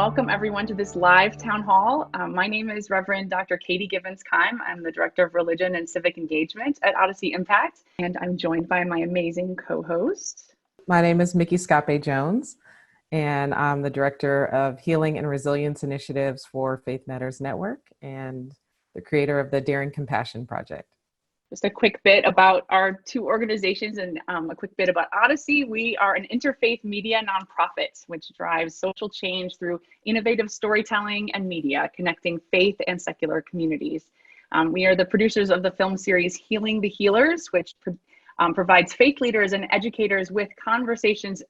welcome everyone to this live town hall. My name is Reverend Dr. Katie Gibbons-Keim. I'm the Director of Religion and Civic Engagement at Odyssey Impact, and I'm joined by my amazing co-host. My name is Mickey Scape-Jones, and I'm the Director of Healing and Resilience Initiatives for Faith Matters Network and the creator of the Daring Compassion Project. Just a quick bit about our two organizations and a quick bit about Odyssey. We are an interfaith media nonprofit, which drives social change through innovative storytelling and media, connecting faith and secular communities. We are the producers of the film series Healing the Healers, which provides faith leaders and educators with conversations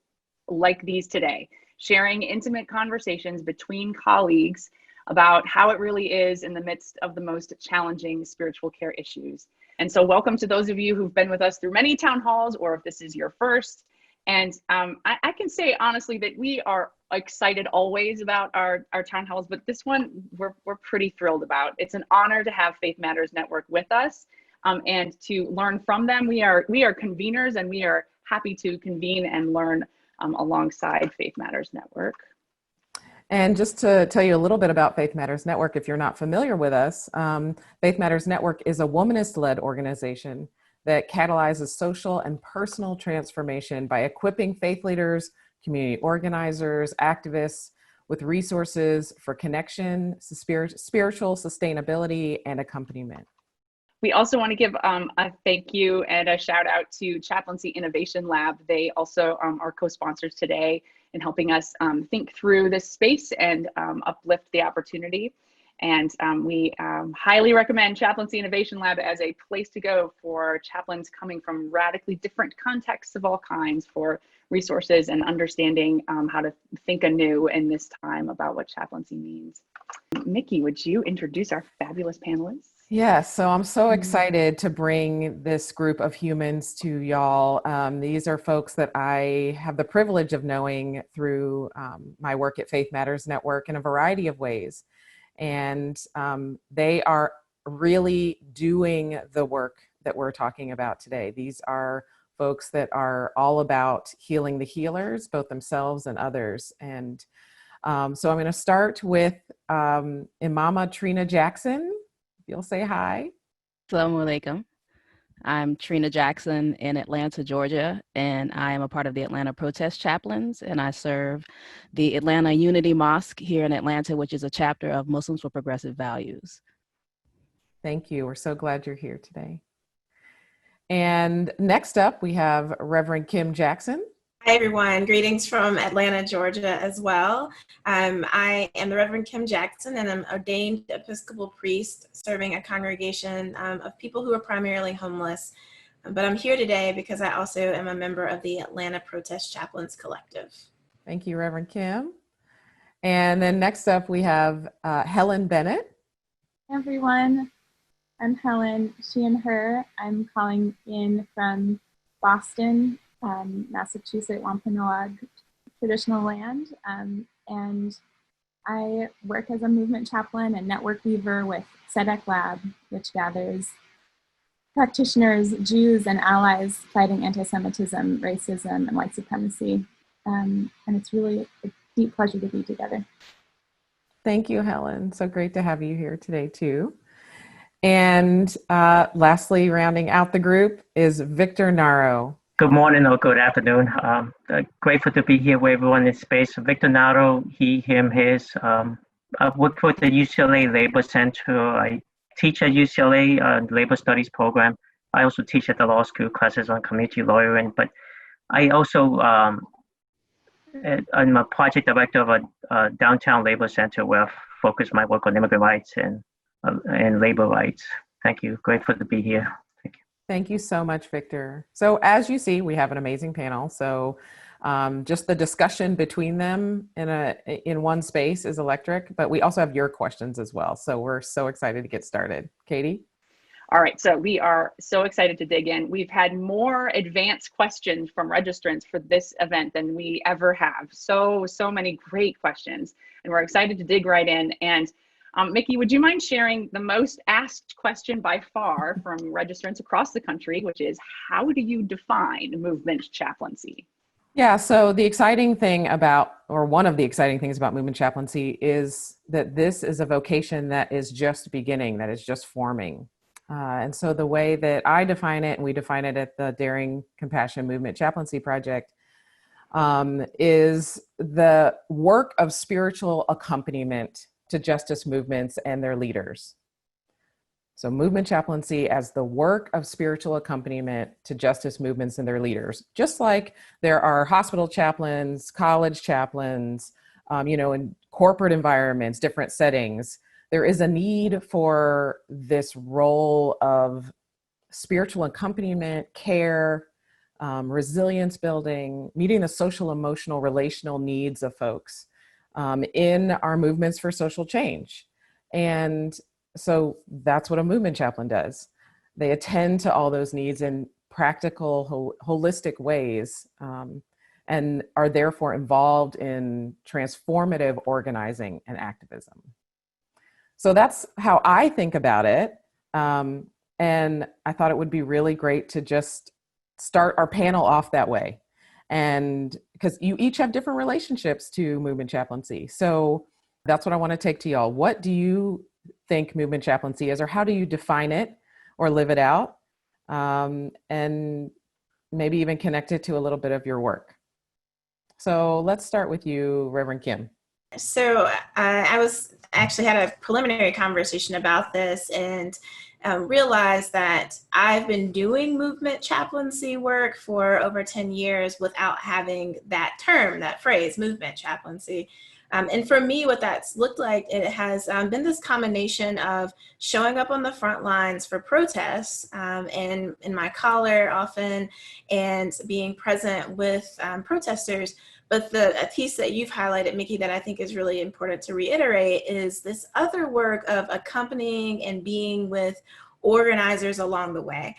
like these today, sharing intimate conversations between colleagues about how it really is in the midst of the most challenging spiritual care issues. And so welcome to those of you who've been with us through many town halls, or if this is your first. And I can say honestly that we are excited always about our town halls, but this one we're pretty thrilled about. It's an honor to have Faith Matters Network with us and to learn from them. We are conveners, and we are happy to convene and learn alongside Faith Matters Network. And just to tell you a little bit about Faith Matters Network, if you're not familiar with us, Faith Matters Network is a womanist-led organization that catalyzes social and personal transformation by equipping faith leaders, community organizers, activists with resources for connection, spiritual sustainability, and accompaniment. We also want to give a thank you and a shout out to Chaplaincy Innovation Lab. They also are co-sponsors today in helping us think through this space and uplift the opportunity. And we highly recommend Chaplaincy Innovation Lab as a place to go for chaplains coming from radically different contexts of all kinds for resources and understanding how to think anew in this time about what chaplaincy means. Mickey, would you introduce our fabulous panelists? Yes, so I'm so excited to bring this group of humans to y'all. These are folks that I have the privilege of knowing through my work at Faith Matters Network in a variety of ways. And they are really doing the work that we're talking about today. These are folks that are all about healing the healers, both themselves and others. And so I'm going to start with Imama Trina Jackson. You'll say hi. Assalamu alaikum. I'm Trina Jackson in Atlanta, Georgia, and I am a part of the Atlanta Protest Chaplains, and I serve the Atlanta Unity Mosque here in Atlanta, which is a chapter of Muslims for Progressive Values. Thank you. We're so glad you're here today. And next up, we have Reverend Kim Jackson. Hi, everyone. Greetings from Atlanta, Georgia as well. I am the Reverend Kim Jackson, and I'm ordained Episcopal priest serving a congregation of people who are primarily homeless. But I'm here today because I also am a member of the Atlanta Protest Chaplains Collective. Thank you, Reverend Kim. And then next up, we have Helen Bennett. Hey, everyone. I'm Helen, she and her. I'm calling in from Boston, Massachusetts, Wampanoag traditional land, and I work as a movement chaplain and network weaver with SEDEC Lab, which gathers practitioners, Jews, and allies fighting anti-Semitism, racism, and white supremacy. And it's really a deep pleasure to be together. Thank you, Helen. So great to have you here today, too. And lastly, rounding out the group is Victor Narro. Good morning or good afternoon. Grateful to be here with everyone in space. Victor Narro, he, him, his. I work for the UCLA Labor Center. I teach at UCLA Labor Studies program. I also teach at the law school classes on community lawyering. But I also, I'm a project director of a downtown labor center where I focus my work on immigrant rights and labor rights. Thank you. Grateful to be here. Thank you so much, Victor. So as you see, we have an amazing panel. So just the discussion between them in one space is electric, but we also have your questions as well. So we're so excited to get started. Katie? All right, so we are so excited to dig in. We've had more advanced questions from registrants for this event than we ever have. So many great questions, and we're excited to dig right in. And Mickey, would you mind sharing the most asked question by far from registrants across the country, which is, how do you define movement chaplaincy? Yeah, so the exciting thing about, or one of the exciting things about movement chaplaincy is that this is a vocation that is just beginning, that is just forming. And so the way that I define it, and we define it at the Daring Compassion Movement Chaplaincy Project, is the work of spiritual accompaniment to justice movements and their leaders. So movement chaplaincy as the work of spiritual accompaniment to justice movements and their leaders. Just like there are hospital chaplains, college chaplains, in corporate environments, different settings, there is a need for this role of spiritual accompaniment, care, resilience building, meeting the social, emotional, relational needs of folks in our movements for social change. And so that's what a movement chaplain does. They attend to all those needs in practical, holistic ways, and are therefore involved in transformative organizing and activism. So that's how I think about it. And I thought it would be really great to just start our panel off that way. And because you each have different relationships to movement chaplaincy. So that's what I want to take to y'all. What do you think movement chaplaincy is, or how do you define it or live it out? And maybe even connect it to a little bit of your work. So let's start with you, Reverend Kim. So I was actually had a preliminary conversation about this and realized that I've been doing movement chaplaincy work for over 10 years without having that term, that phrase, movement chaplaincy. And for me, what that's looked like, it has been this combination of showing up on the front lines for protests and in my collar often, and being present with protesters. But a piece that you've highlighted, Mickey, that I think is really important to reiterate is this other work of accompanying and being with organizers along the way.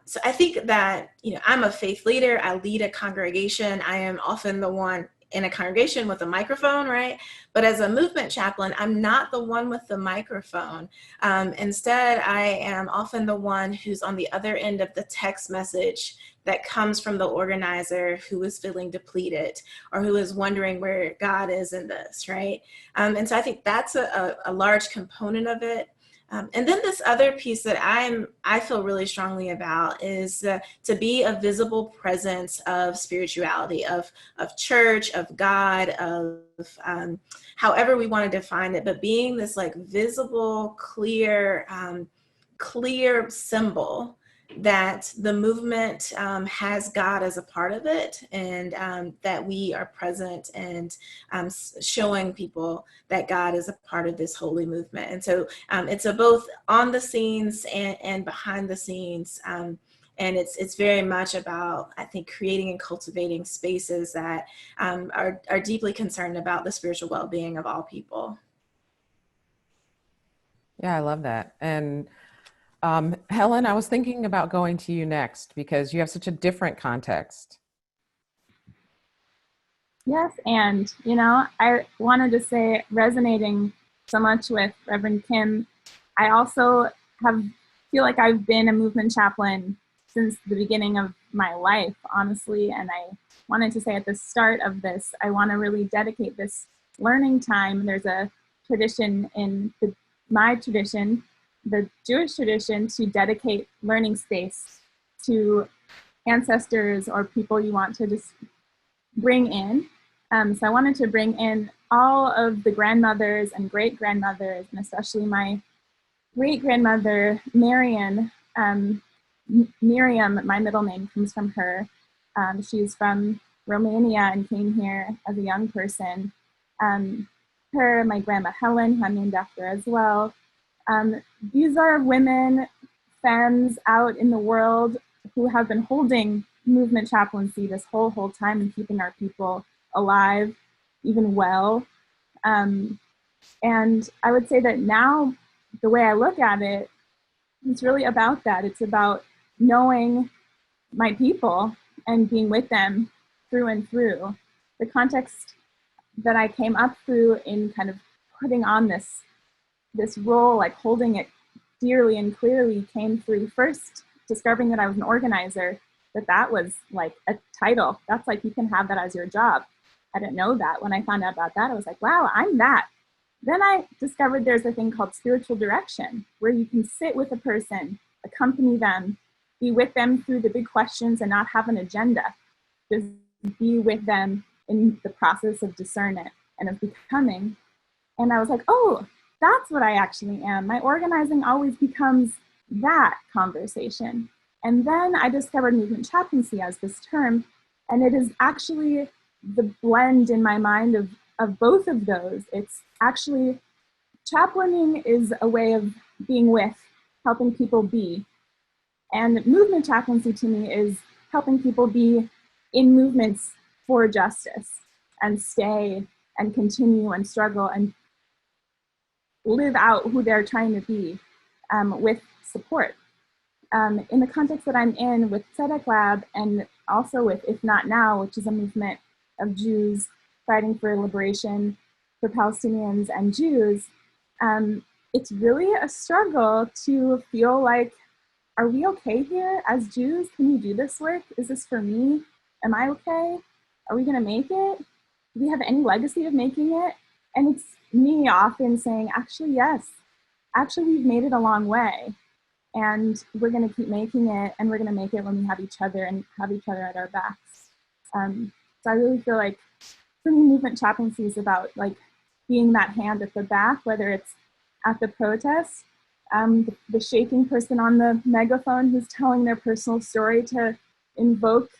So I think that, I'm a faith leader. I lead a congregation. I am often the one in a congregation with a microphone, right? But as a movement chaplain, I'm not the one with the microphone. Instead, I am often the one who's on the other end of the text message that comes from the organizer who is feeling depleted or who is wondering where God is in this, right? And so I think that's a large component of it. And then this other piece that I feel really strongly about is to be a visible presence of spirituality, of church, of God, of however we want to define it, but being this like visible, clear symbol that the movement has God as a part of it, and that we are present and showing people that God is a part of this holy movement. And so it's both on the scenes and behind the scenes. And it's very much about, I think, creating and cultivating spaces that are deeply concerned about the spiritual well-being of all people. Yeah, I love that. And Helen, I was thinking about going to you next because you have such a different context. Yes, and I wanted to say, resonating so much with Reverend Kim, I also feel like I've been a movement chaplain since the beginning of my life, honestly, and I wanted to say at the start of this, I want to really dedicate this learning time. There's a tradition in my tradition, the Jewish tradition, to dedicate learning space to ancestors or people you want to just bring in. So I wanted to bring in all of the grandmothers and great-grandmothers, and especially my great-grandmother, Marion. Miriam, my middle name comes from her. She's from Romania and came here as a young person. Her, my grandma Helen, who I'm named after as well. These are women, femmes out in the world who have been holding movement chaplaincy this whole time and keeping our people alive, even well. And I would say that now, the way I look at it, it's really about that. It's about knowing my people and being with them through and through. The context that I came up through in kind of putting on this role, like holding it dearly and clearly, came through first discovering that I was an organizer that was like a title. That's like, you can have that as your job. I didn't know that. When I found out about that, I was like, wow, I'm that. Then I discovered there's a thing called spiritual direction, where you can sit with a person, accompany them, be with them through the big questions and not have an agenda. Just be with them in the process of discernment and of becoming. And I was like, oh, that's what I actually am. My organizing always becomes that conversation. And then I discovered movement chaplaincy as this term, and it is actually the blend in my mind of both of those. It's actually, chaplaining is a way of being with, helping people be. And movement chaplaincy to me is helping people be in movements for justice and stay and continue and struggle and live out who they're trying to be with support. In the context that I'm in with Tzedek Lab, and also with If Not Now, which is a movement of Jews fighting for liberation for Palestinians and Jews, it's really a struggle to feel like, are we okay here as Jews? Can we do this work? Is this for me? Am I okay? Are we gonna make it? Do we have any legacy of making it? And it's me often saying, actually, yes. Actually, we've made it a long way. And we're gonna keep making it, and we're gonna make it when we have each other and have each other at our backs. So I really feel like, for me, movement chaplaincy is about like being that hand at the back, whether it's at the protest, the shaking person on the megaphone who's telling their personal story to invoke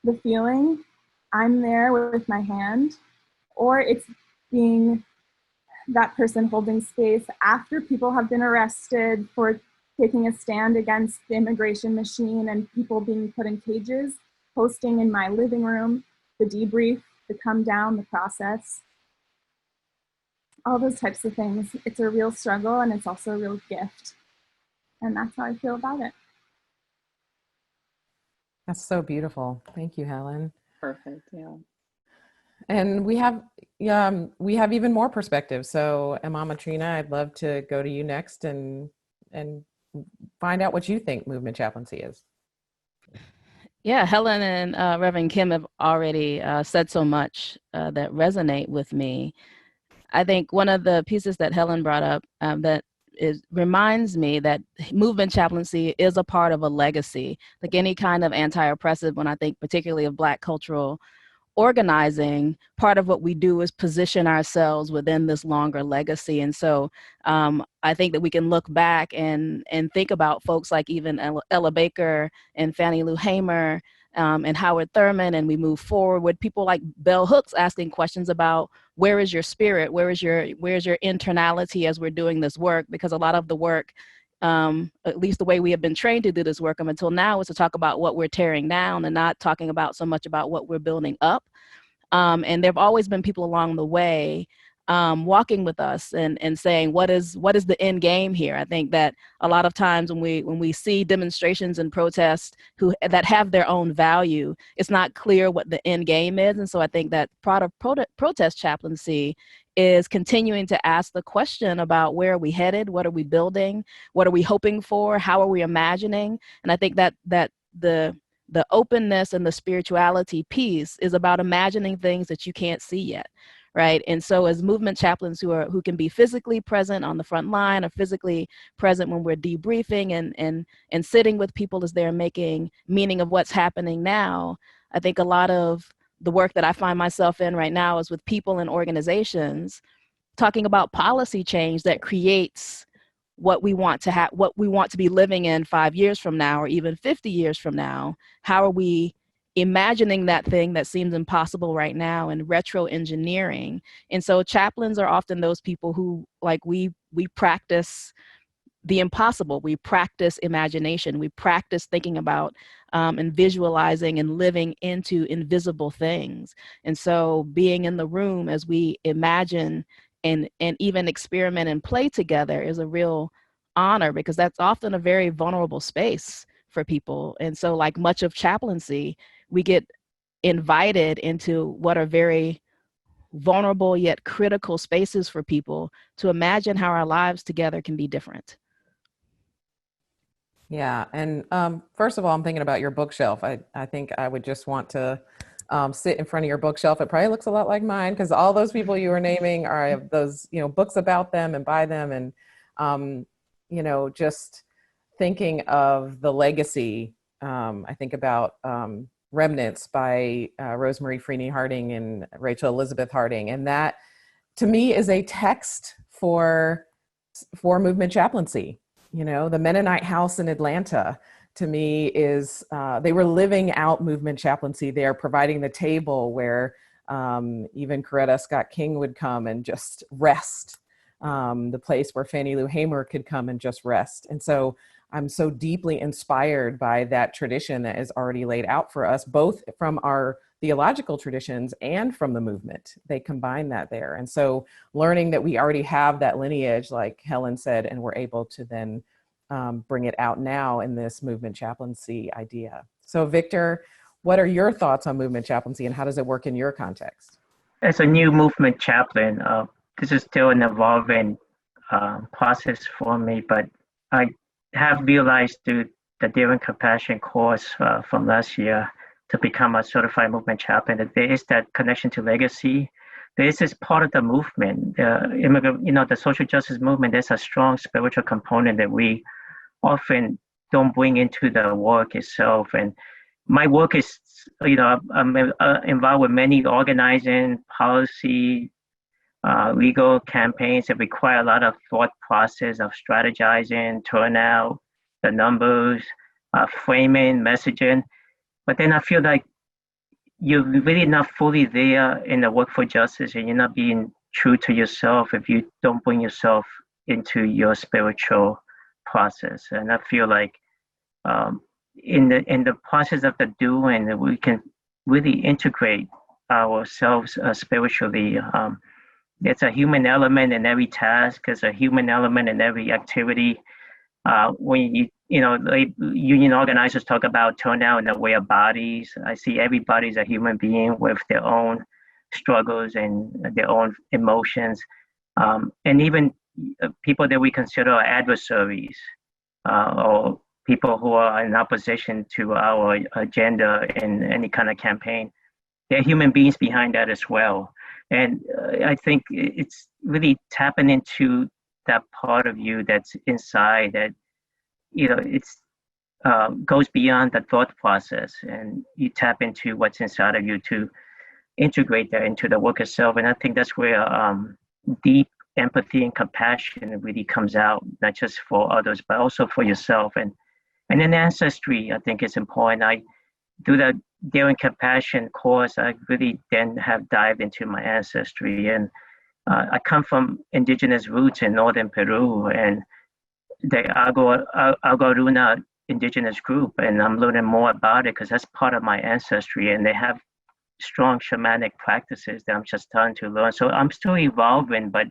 the feeling, I'm there with my hand, or it's being that person holding space after people have been arrested for taking a stand against the immigration machine and people being put in cages, hosting in my living room, the debrief, the come down, the process, all those types of things. It's a real struggle, and it's also a real gift. And that's how I feel about it. That's so beautiful. Thank you, Helen. Perfect. Yeah. And we have even more perspective. So Imama Trina, I'd love to go to you next and find out what you think movement chaplaincy is. Yeah, Helen and Reverend Kim have already said so much that resonate with me. I think one of the pieces that Helen brought up that reminds me that movement chaplaincy is a part of a legacy. Like any kind of anti-oppressive, when I think particularly of Black cultural organizing, part of what we do is position ourselves within this longer legacy. And so I think that we can look back and think about folks like even Ella Baker and Fannie Lou Hamer and Howard Thurman, and we move forward with people like Bell Hooks asking questions about where is your spirit, where's your internality as we're doing this work, because a lot of the work, at least the way we have been trained to do this work until now, is to talk about what we're tearing down and not talking about so much about what we're building up. And there have always been people along the way walking with us and saying, what is the end game here? I think that a lot of times when we see demonstrations and protests that have their own value, it's not clear what the end game is. And so I think that part of protest chaplaincy is continuing to ask the question about where are we headed, what are we building, what are we hoping for, how are we imagining? And I think that the openness and the spirituality piece is about imagining things that you can't see yet. Right. And so as movement chaplains who can be physically present on the front line or physically present when we're debriefing and sitting with people as they're making meaning of what's happening now, I think a lot of the work that I find myself in right now is with people and organizations talking about policy change that creates what we want to have, what we want to be living in 5 years from now, or even 50 years from now. How are we imagining that thing that seems impossible right now and retro engineering? And so chaplains are often those people who, like, we practice the impossible. We practice imagination. We practice thinking about and visualizing and living into invisible things. And so being in the room as we imagine and even experiment and play together is a real honor, because that's often a very vulnerable space for people. And so, like much of chaplaincy, we get invited into what are very vulnerable yet critical spaces for people to imagine how our lives together can be different. Yeah. And first of all, I'm thinking about your bookshelf. I think I would just want to sit in front of your bookshelf. It probably looks a lot like mine because all those people you were naming are have those, books about them and by them. And, just thinking of the legacy, I think about Remnants by Rosemary Freeney Harding and Rachel Elizabeth Harding. And that to me is a text for movement chaplaincy. The Mennonite house in Atlanta to me is they were living out movement chaplaincy there, providing the table where even Coretta Scott King would come and just rest, the place where Fannie Lou Hamer could come and just rest. And so I'm so deeply inspired by that tradition that is already laid out for us, both from our theological traditions and from the movement. They combine that there. And so learning that we already have that lineage, like Helen said, and we're able to then bring it out now in this movement chaplaincy idea. So Victor, what are your thoughts on movement chaplaincy and how does it work in your context? As a new movement chaplain, this is still an evolving process for me, but I have realized through the Daring Compassion course from last year to become a certified movement chaplain that there is that connection to legacy. This is part of the movement. The social justice movement, there's a strong spiritual component that we often don't bring into the work itself. And my work is, I'm involved with many organizing, policy, legal campaigns that require a lot of thought process of strategizing, turnout, the numbers, framing, messaging. But then I feel like you're really not fully there in the work for justice and you're not being true to yourself if you don't bring yourself into your spiritual process. And I feel like in the process of the doing, we can really integrate ourselves spiritually. There's a human element in every task. There's a human element in every activity. When union organizers talk about turnout in the way of bodies, I see everybody's a human being with their own struggles and their own emotions, and even people that we consider our adversaries or people who are in opposition to our agenda in any kind of campaign. There are human beings behind that as well. And I think it's really tapping into that part of you that's inside that, it's goes beyond the thought process and you tap into what's inside of you to integrate that into the work itself. And I think that's where deep empathy and compassion really comes out, not just for others, but also for yourself. And then ancestry, I think is important. Through the Daring Compassion course, I really then have dived into my ancestry. And I come from indigenous roots in northern Peru and the Algaruna indigenous group. And I'm learning more about it because that's part of my ancestry. And they have strong shamanic practices that I'm just starting to learn. So I'm still evolving, but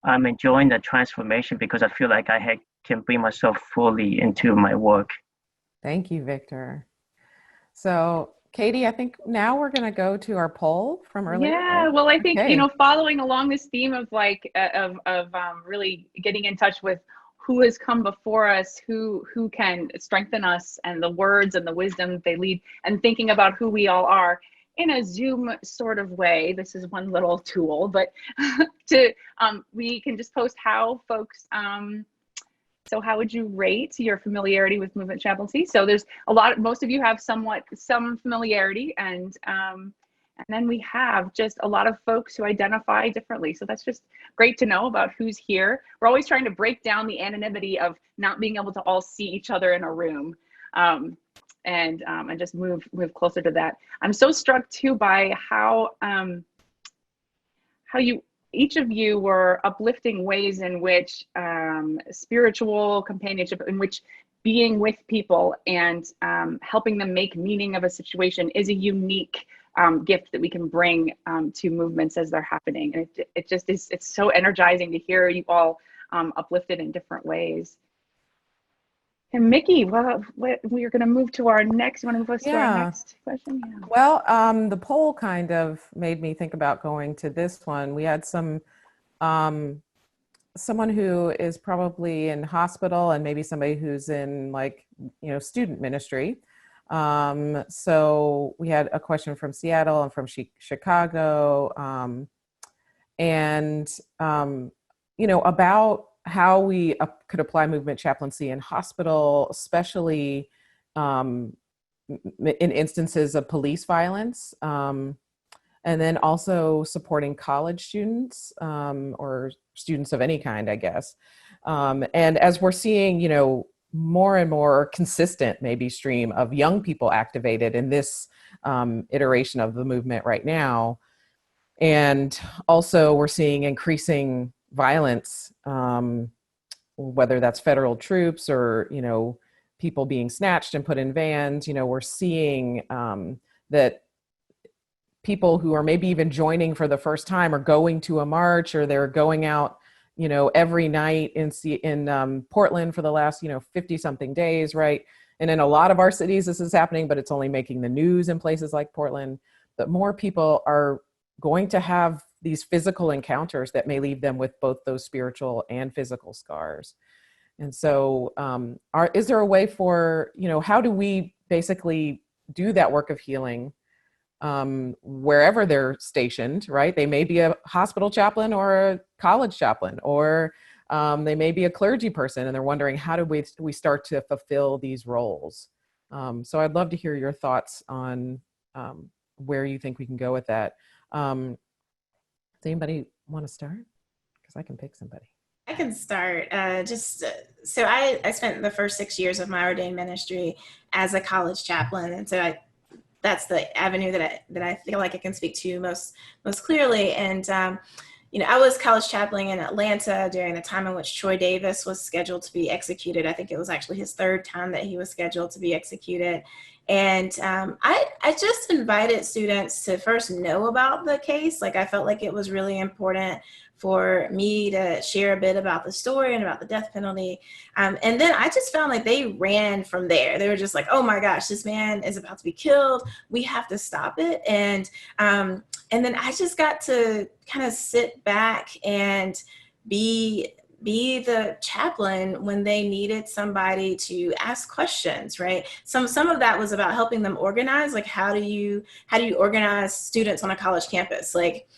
I'm enjoying the transformation because I feel like I can bring myself fully into my work. Thank you, Victor. So, Katie, I think now we're going to go to our poll from earlier. Yeah, well, I think, Okay. following along this theme of really getting in touch with who has come before us, who can strengthen us and the words and the wisdom they lead, and thinking about who we all are in a Zoom sort of way. This is one little tool, but we can just post how folks, so how would you rate your familiarity with movement chaplaincy? So there's most of you have some familiarity, and then we have just a lot of folks who identify differently. So that's just great to know about who's here. We're always trying to break down the anonymity of not being able to all see each other in a room, and just move closer to that. I'm so struck too by how each of you were uplifting ways in which spiritual companionship, in which being with people and helping them make meaning of a situation is a unique gift that we can bring to movements as they're happening. And it just is, it's so energizing to hear you all uplifted in different ways. And Mickey, well, we're going to move to our next. You want to move us to our next question? Yeah. Well, the poll kind of made me think about going to this one. We had some someone who is probably in hospital and maybe somebody who's in like, student ministry. So we had a question from Seattle and from Chicago, about how we could apply movement chaplaincy in hospital, especially in instances of police violence, and then also supporting college students or students of any kind, I guess. And as we're seeing, more and more consistent maybe stream of young people activated in this iteration of the movement right now. And also we're seeing increasing violence, whether that's federal troops or, people being snatched and put in vans. We're seeing that people who are maybe even joining for the first time are going to a march, or they're going out, every night in Portland for the last, 50 something days. Right. And in a lot of our cities, this is happening, but it's only making the news in places like Portland. But more people are going to have these physical encounters that may leave them with both those spiritual and physical scars. And so is there a way for, how do we basically do that work of healing wherever they're stationed, right? They may be a hospital chaplain or a college chaplain, or they may be a clergy person, and they're wondering, how do we start to fulfill these roles? So I'd love to hear your thoughts on where you think we can go with that. Does anybody want to start? Because I can pick somebody. I can start. So I spent the first 6 years of my ordained ministry as a college chaplain, and so that's the avenue that I feel like I can speak to most clearly. And I was college chaplain in Atlanta during the time in which Troy Davis was scheduled to be executed. I think it was actually his third time that he was scheduled to be executed. And I just invited students to first know about the case. Like, I felt like it was really important for me to share a bit about the story and about the death penalty. And then I just found like they ran from there. They were just like, oh my gosh, this man is about to be killed. We have to stop it. And then I just got to kind of sit back and be the chaplain when they needed somebody to ask questions, right? Some of that was about helping them organize. Like, how do you organize students on a college campus? Like,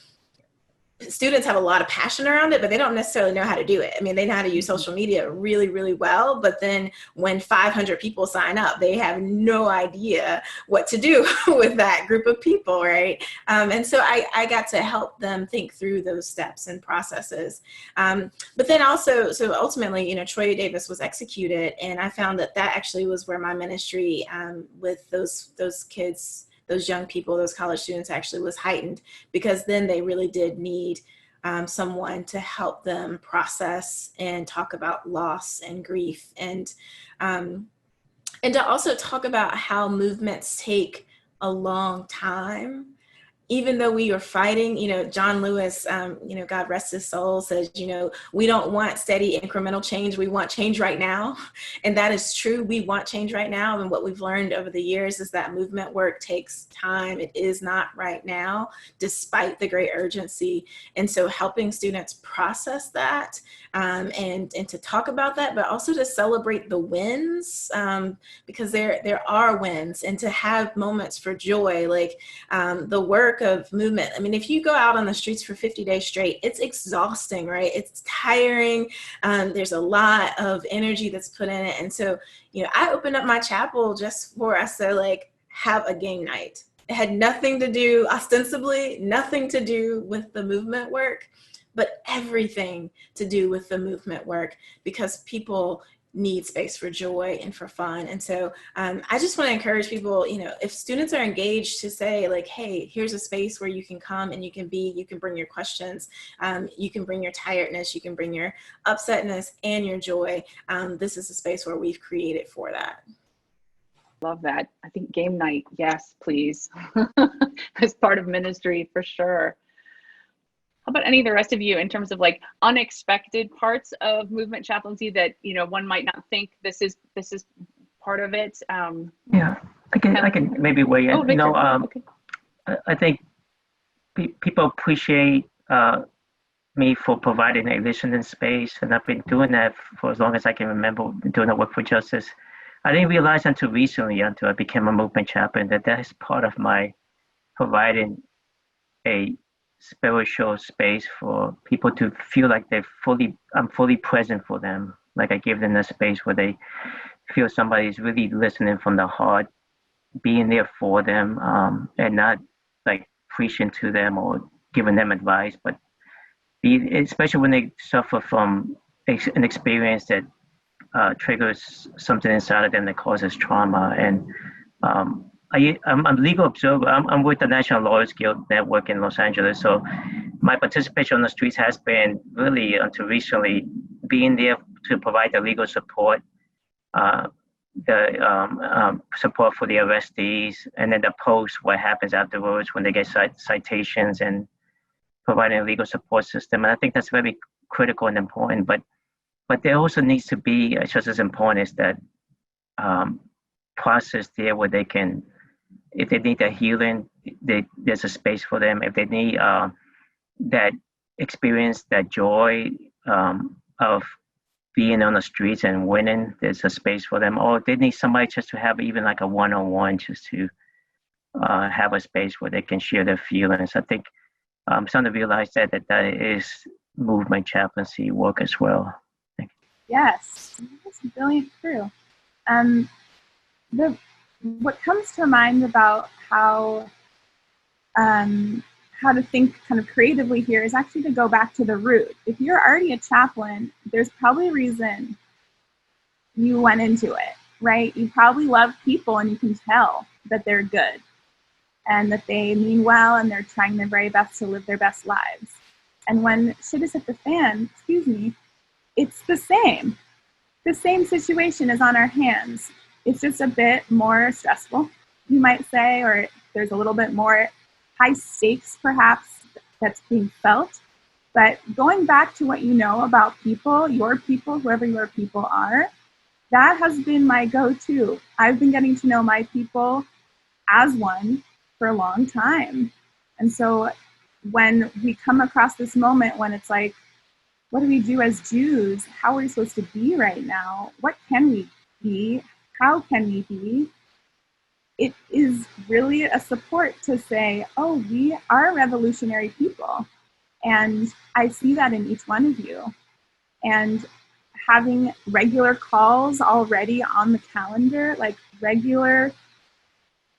students have a lot of passion around it, but they don't necessarily know how to do it. I mean, they know how to use social media really, really well, but then when 500 people sign up, they have no idea what to do with that group of people, right? And so I got to help them think through those steps and processes. But then also, so ultimately, Troy Davis was executed, and I found that actually was where my ministry with those kids, those young people, those college students actually was heightened, because then they really did need someone to help them process and talk about loss and grief, and to also talk about how movements take a long time. Even though we are fighting, John Lewis, God rest his soul, says, we don't want steady incremental change. We want change right now. And that is true. We want change right now. And what we've learned over the years is that movement work takes time. It is not right now, despite the great urgency. And so helping students process that and to talk about that, but also to celebrate the wins, because there are wins, and to have moments for joy, like the work of movement. I mean, if you go out on the streets for 50 days straight, it's exhausting, right? It's tiring. There's a lot of energy that's put in it. And so, I opened up my chapel just for us to have a game night. It had nothing to do, ostensibly, nothing to do with the movement work, but everything to do with the movement work, because people need space for joy and for fun. And so I just want to encourage people, if students are engaged, to say hey, here's a space where you can come and you can bring your questions, you can bring your tiredness, you can bring your upsetness and your joy. This is a space where we've created for that. Love that. I think game night, yes, please. As part of ministry, for sure. How about any of the rest of you in terms of unexpected parts of movement chaplaincy that one might not think this is part of it? Yeah, I can maybe weigh in. Oh, Victor. Okay. I think people appreciate me for providing a listening space, and I've been doing that for as long as I can remember, doing the work for justice. I didn't realize until recently, until I became a movement chaplain, that that is part of my providing a spiritual space for people to feel like I'm fully present for them. Like I give them a space where they feel somebody's really listening from the heart, being there for them, and not like preaching to them or giving them advice, but especially when they suffer from an experience that triggers something inside of them that causes trauma. And I'm a legal observer. I'm with the National Lawyers Guild Network in Los Angeles. So my participation on the streets has been really, until recently, being there to provide the legal support, the support for the arrestees, and then the post, what happens afterwards when they get citations, and providing a legal support system. And I think that's very critical and important. But there also needs to be, just as important, is that process there where they can, if they need a healing, there's a space for them. If they need that experience, that joy of being on the streets and winning, there's a space for them. Or if they need somebody just to have even like a one-on-one, just to have a space where they can share their feelings. I think I'm starting to realize that is movement chaplaincy work as well. Yes, that's a brilliant crew. What comes to mind about how to think kind of creatively here is actually to go back to the root. If you're already a chaplain, there's probably a reason you went into it, right? You probably love people and you can tell that they're good and that they mean well and they're trying their very best to live their best lives. And when shit has hit the fan, it's the same. The same situation is on our hands. It's just a bit more stressful, you might say, or there's a little bit more high stakes, perhaps, that's being felt. But going back to what you know about people, your people, whoever your people are, that has been my go-to. I've been getting to know my people as one for a long time. And so when we come across this moment when it's like, what do we do as Jews? How are we supposed to be right now? What can we be? How can we be? It is really a support to say, oh, we are revolutionary people. And I see that in each one of you. And having regular calls already on the calendar, like regular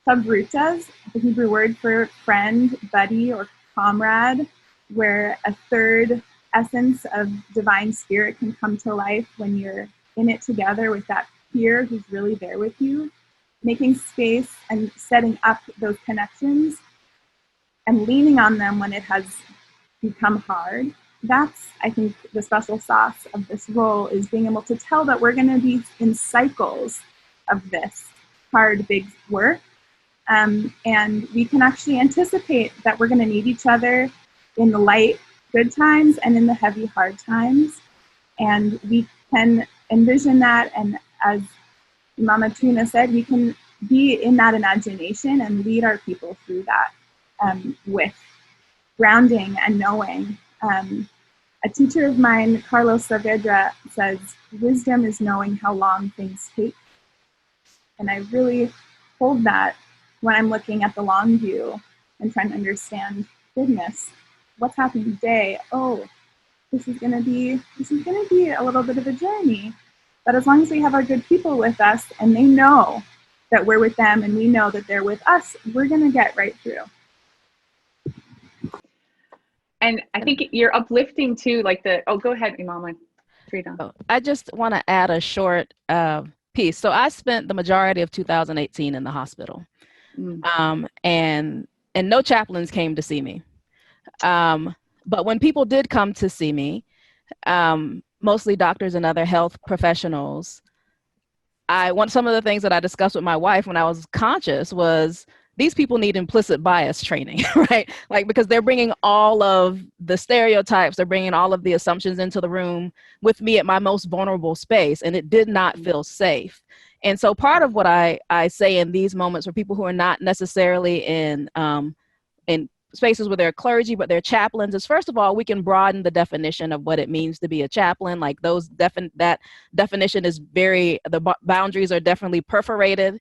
chavrutas, the Hebrew word for friend, buddy, or comrade, where a third essence of divine spirit can come to life when you're in it together with that peer who's really there with you. Making space and setting up those connections and leaning on them when it has become hard. That's, I think, the special sauce of this role, is being able to tell that we're going to be in cycles of this hard, big work. And we can actually anticipate that we're going to need each other in the light, good times and in the heavy, hard times. And we can envision that, and as Imama Trina said, we can be in that imagination and lead our people through that with grounding and knowing. A teacher of mine, Carlos Saavedra, says, wisdom is knowing how long things take. And I really hold that when I'm looking at the long view and trying to understand, goodness, what's happening today? Oh, this is gonna be a little bit of a journey. But as long as we have our good people with us and they know that we're with them and we know that they're with us, we're going to get right through. And I think you're uplifting too, like go ahead, Imama Trina. Oh, I just want to add a short piece. So I spent the majority of 2018 in the hospital, and no chaplains came to see me. But when people did come to see me, mostly doctors and other health professionals, some of the things that I discussed with my wife when I was conscious was, these people need implicit bias training, right? Like, because they're bringing all of the stereotypes, they're bringing all of the assumptions into the room with me at my most vulnerable space, and it did not feel safe. And so part of what I say in these moments for people who are not necessarily in spaces where there are clergy, but they're chaplains, is first of all, we can broaden the definition of what it means to be a chaplain. Like that definition is the boundaries are definitely perforated.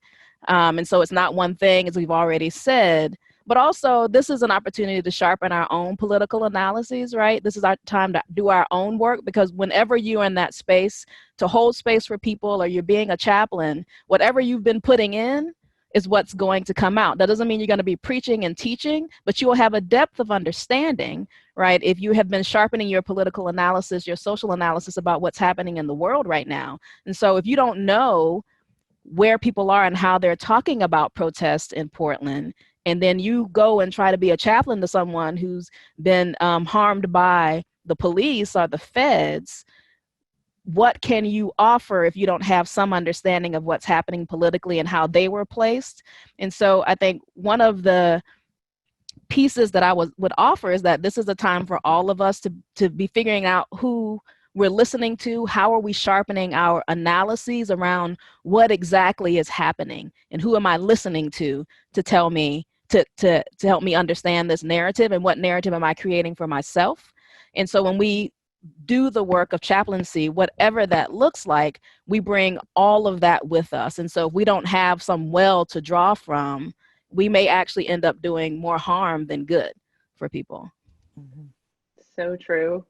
And so it's not one thing, as we've already said, but also this is an opportunity to sharpen our own political analyses, right? This is our time to do our own work, because whenever you're in that space to hold space for people, or you're being a chaplain, whatever you've been putting in is what's going to come out. That doesn't mean you're going to be preaching and teaching, but you will have a depth of understanding, right? If you have been sharpening your political analysis, your social analysis about what's happening in the world right now. And so if you don't know where people are and how they're talking about protests in Portland, and then you go and try to be a chaplain to someone who's been harmed by the police or the feds, what can you offer if you don't have some understanding of what's happening politically and how they were placed? And so I think one of the pieces that I would offer is that this is a time for all of us to be figuring out who we're listening to, how are we sharpening our analyses around what exactly is happening, and who am I listening to tell me, to help me understand this narrative, and what narrative am I creating for myself? And so when we do the work of chaplaincy, whatever that looks like, we bring all of that with us. And so if we don't have some well to draw from, we may actually end up doing more harm than good for people. Mm-hmm. So true.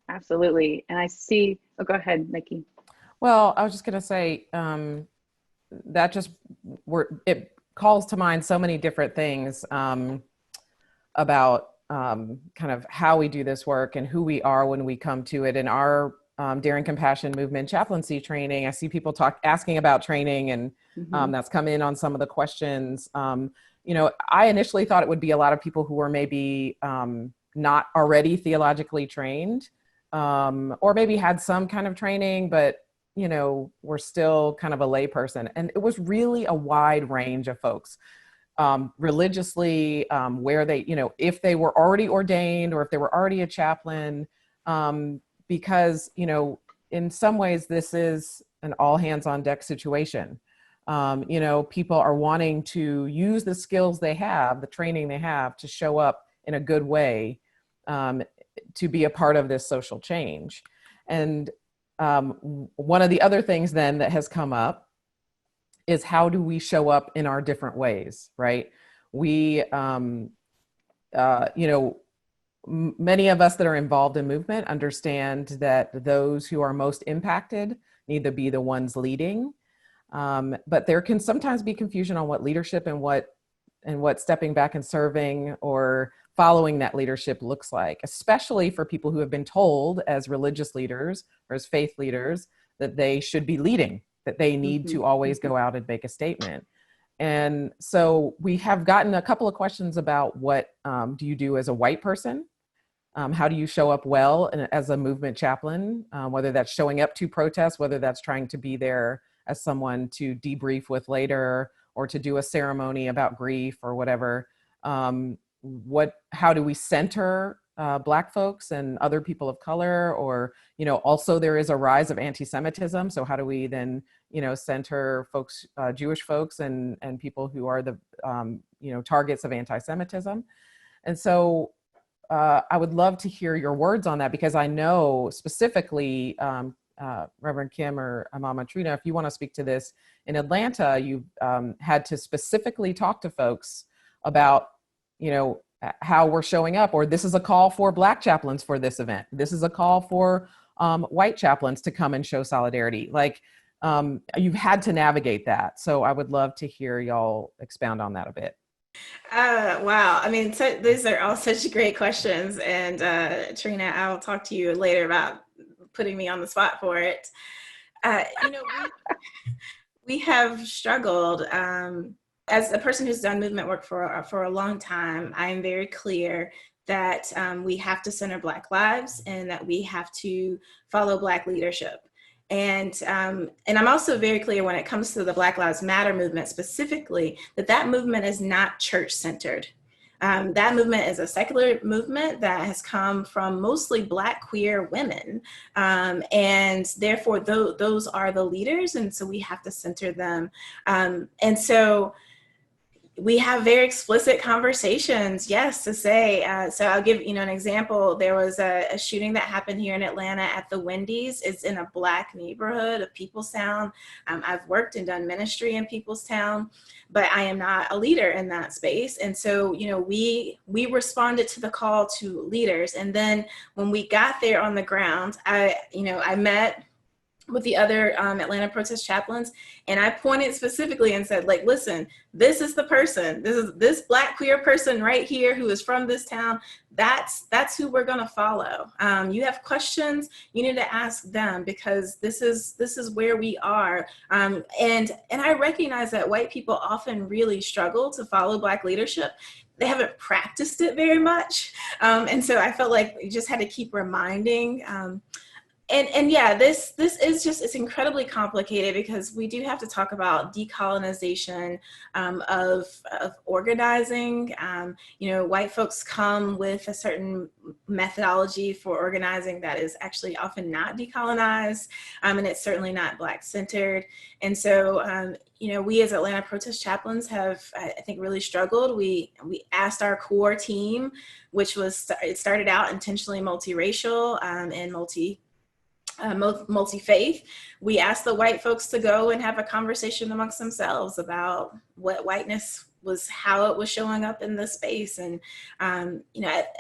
Absolutely. And I see, oh, go ahead, Nikki. Well, I was just going to say that it calls to mind so many different things about kind of how we do this work and who we are when we come to it. In our Daring Compassion Movement chaplaincy training, I see people asking about training, and that's come in on some of the questions. I initially thought it would be a lot of people who were maybe not already theologically trained, or maybe had some kind of training, but we're still kind of a lay person. And it was really a wide range of folks. Religiously, where they, if they were already ordained or if they were already a chaplain, because, in some ways this is an all hands on deck situation. People are wanting to use the skills they have, the training they have, to show up in a good way, to be a part of this social change. And one of the other things then that has come up is, how do we show up in our different ways, right? We, many of us that are involved in movement understand that those who are most impacted need to be the ones leading. But there can sometimes be confusion on what leadership and what stepping back and serving or following that leadership looks like, especially for people who have been told as religious leaders or as faith leaders that they should be leading, that they need to always go out and make a statement. And so we have gotten a couple of questions about what do you do as a white person? How do you show up well as a movement chaplain, whether that's showing up to protests, whether that's trying to be there as someone to debrief with later, or to do a ceremony about grief or whatever. How do we center Black folks and other people of color? Or, also there is a rise of anti-Semitism. So how do we then, center folks, Jewish folks and people who are the, targets of anti-Semitism? And so I would love to hear your words on that, because I know specifically, Reverend Kim or Imama Trina, if you want to speak to this, in Atlanta, you've had to specifically talk to folks about, how we're showing up, or this is a call for Black chaplains for this event. This is a call for white chaplains to come and show solidarity. Like, you've had to navigate that. So I would love to hear y'all expound on that a bit. Wow. I mean, so these are all such great questions. And Trina, I'll talk to you later about putting me on the spot for it. We have struggled. As a person who's done movement work for a long time, I am very clear that we have to center Black lives and that we have to follow Black leadership. And I'm also very clear when it comes to the Black Lives Matter movement specifically, that movement is not church-centered. That movement is a secular movement that has come from mostly Black queer women. And therefore, those are the leaders. And so we have to center them. And so we have very explicit conversations, yes, to say. So I'll give an example. There was a shooting that happened here in Atlanta at the Wendy's. It's in a Black neighborhood of Peoplestown. I've worked and done ministry in Peoplestown, but I am not a leader in that space. And so, we responded to the call to leaders. And then when we got there on the ground, I met with the other Atlanta protest chaplains, and I pointed specifically and said, like, listen, this is the person, this Black queer person right here who is from this town. That's who we're gonna follow. You have questions, you need to ask them, because this is where we are. And I recognize that white people often really struggle to follow Black leadership. They haven't practiced it very much. And so I felt like we just had to keep reminding. And yeah, this is just, it's incredibly complicated, because we do have to talk about decolonization of organizing. White folks come with a certain methodology for organizing that is actually often not decolonized, and it's certainly not Black centered. And so, we as Atlanta protest chaplains have, I think, really struggled. We asked our core team, which was, it started out intentionally multiracial and multi-faith. We asked the white folks to go and have a conversation amongst themselves about what whiteness was, how it was showing up in the space. And, I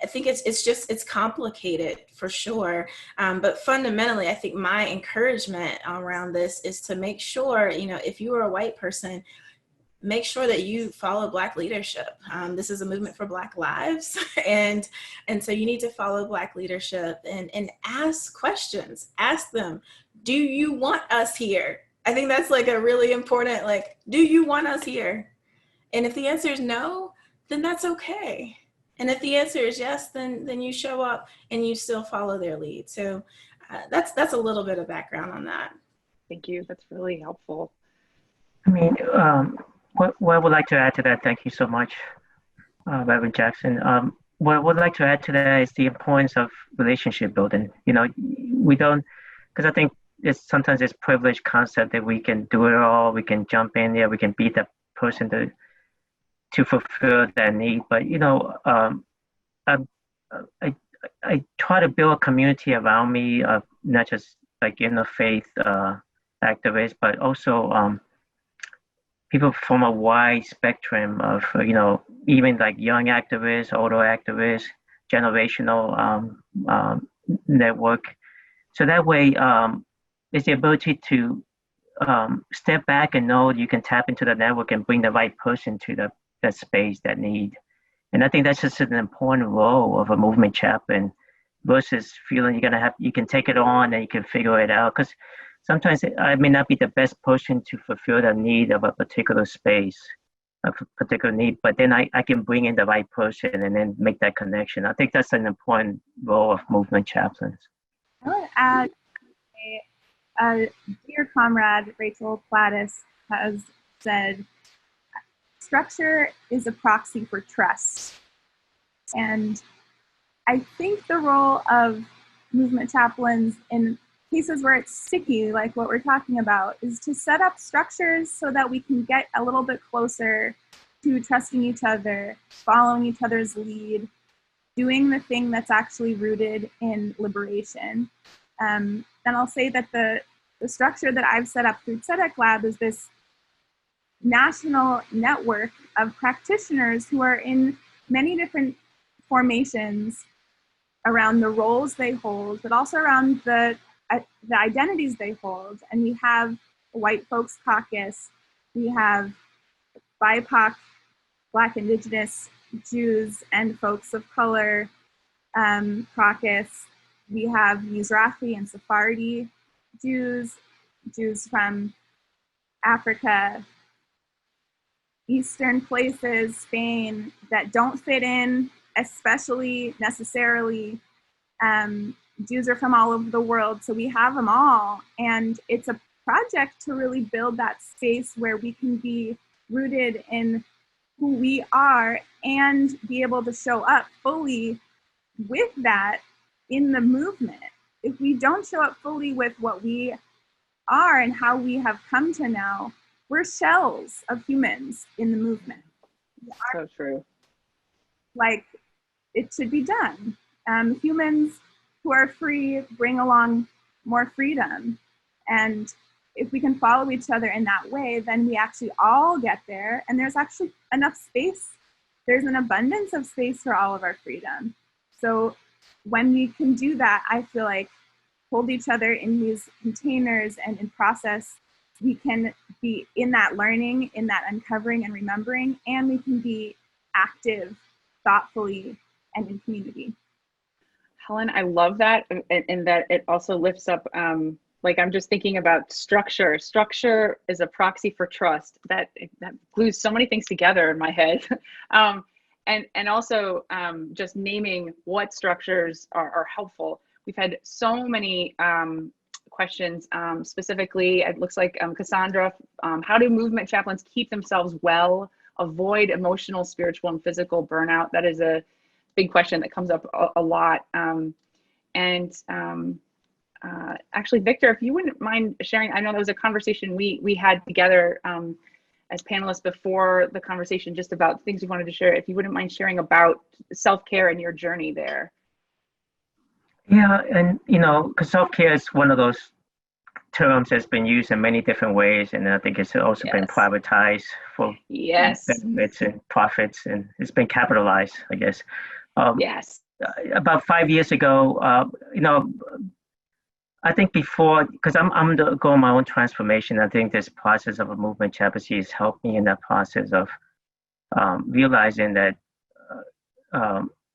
think it's complicated for sure. But fundamentally, I think my encouragement around this is to make sure, if you are a white person, make sure that you follow Black leadership. This is a movement for Black lives. And so you need to follow Black leadership and ask questions. Ask them, do you want us here? I think that's like a really important, like, do you want us here? And if the answer is no, then that's okay. And if the answer is yes, then you show up and you still follow their lead. So that's a little bit of background on that. Thank you. That's really helpful. I mean, what I would like to add to that, thank you so much, Reverend Jackson. What I would like to add to that is the importance of relationship building. We don't, because I think sometimes it's privileged concept that we can do it all, we can jump in there, we can beat that person to fulfill that need. But I try to build a community around me of not just like interfaith activists, but also people from a wide spectrum of, even like young activists, older activists, generational network. So that way, it's the ability to step back and know you can tap into the network and bring the right person to that space, that need. And I think that's just an important role of a movement chaplain versus feeling you can take it on and you can figure it out. Because sometimes I may not be the best person to fulfill the need of a particular space, a particular need, but then I can bring in the right person and then make that connection. I think that's an important role of movement chaplains. I would add, a dear comrade, Rachel Plattis, has said, structure is a proxy for trust. And I think the role of movement chaplains in cases where it's sticky, like what we're talking about, is to set up structures so that we can get a little bit closer to trusting each other, following each other's lead, doing the thing that's actually rooted in liberation. And I'll say that the structure that I've set up through Tzedek Lab is this national network of practitioners who are in many different formations around the roles they hold, but also around the identities they hold. And we have a White Folks Caucus, we have BIPOC, Black, Indigenous, Jews, and folks of color caucus. We have Mizrahi and Sephardi Jews from Africa, Eastern places, Spain, that don't fit in, especially necessarily. Jews are from all over the world, so we have them all. And it's a project to really build that space where we can be rooted in who we are and be able to show up fully with that in the movement. If we don't show up fully with what we are and how we have come to now, we're shells of humans in the movement. So true. Like it should be done. Humans who are free bring along more freedom. And if we can follow each other in that way, then we actually all get there. And there's actually enough space. There's an abundance of space for all of our freedom. So when we can do that, I feel like hold each other in these containers and in process, we can be in that learning, in that uncovering and remembering, and we can be active, thoughtfully, and in community. Helen, I love that, and that it also lifts up, like I'm just thinking about structure. Structure is a proxy for trust. That glues so many things together in my head. And also just naming what structures are helpful. We've had so many questions, specifically, it looks like Cassandra, how do movement chaplains keep themselves well, avoid emotional, spiritual, and physical burnout? That is a big question that comes up a lot. Actually, Victor, if you wouldn't mind sharing, I know there was a conversation we had together as panelists before the conversation, just about things you wanted to share. If you wouldn't mind sharing about self-care and your journey there. Yeah, and because self-care is one of those terms that's been used in many different ways, and I think it's also been privatized for benefits and profits, and it's been capitalized, I guess. About 5 years ago, I think before, because I'm going my own transformation, I think this process of a movement chaplaincy has helped me in that process of realizing that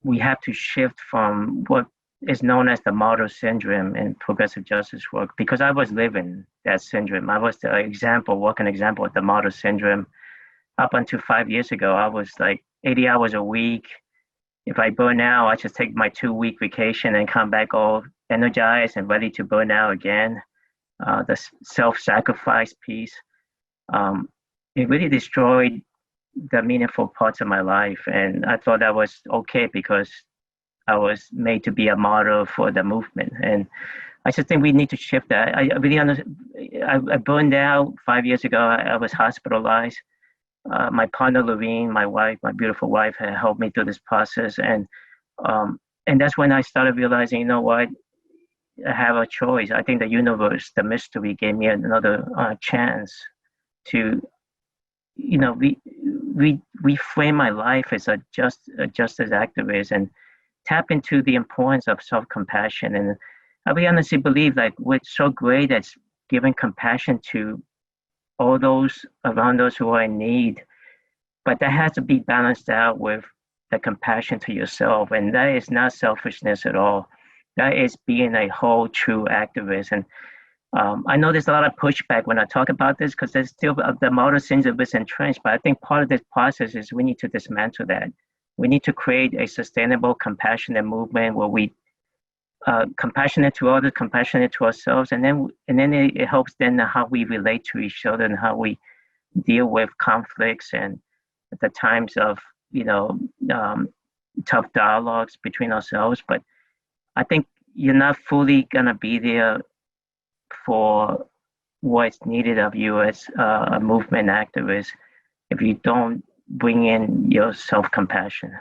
we have to shift from what is known as the martyr syndrome in progressive justice work, because I was living that syndrome. I was the walking example of the martyr syndrome. Up until 5 years ago, I was like 80 hours a week. If I burn out, I just take my 2-week vacation and come back all energized and ready to burn out again. The self-sacrifice piece, it really destroyed the meaningful parts of my life. And I thought that was okay because I was made to be a martyr for the movement. And I just think we need to shift that. I really I burned out 5 years ago. I was hospitalized. My partner, Lorene, my wife, my beautiful wife, had helped me through this process. And that's when I started realizing, you know what, I have a choice. I think the universe, the mystery, gave me another chance to, reframe my life as a justice activist and tap into the importance of self-compassion. And I really honestly believe like we're so great at giving compassion to all those around us who are in need, but that has to be balanced out with the compassion to yourself. And that is not selfishness at all. That is being a whole true activist. And I know there's a lot of pushback when I talk about this because there's still the martyr syndrome is entrenched, but I think part of this process is we need to dismantle that. We need to create a sustainable, compassionate movement where we compassionate to others, compassionate to ourselves, and then it helps then how we relate to each other and how we deal with conflicts and at the times of tough dialogues between ourselves. But I think you're not fully gonna be there for what's needed of you as a movement activist if you don't bring in your self-compassion.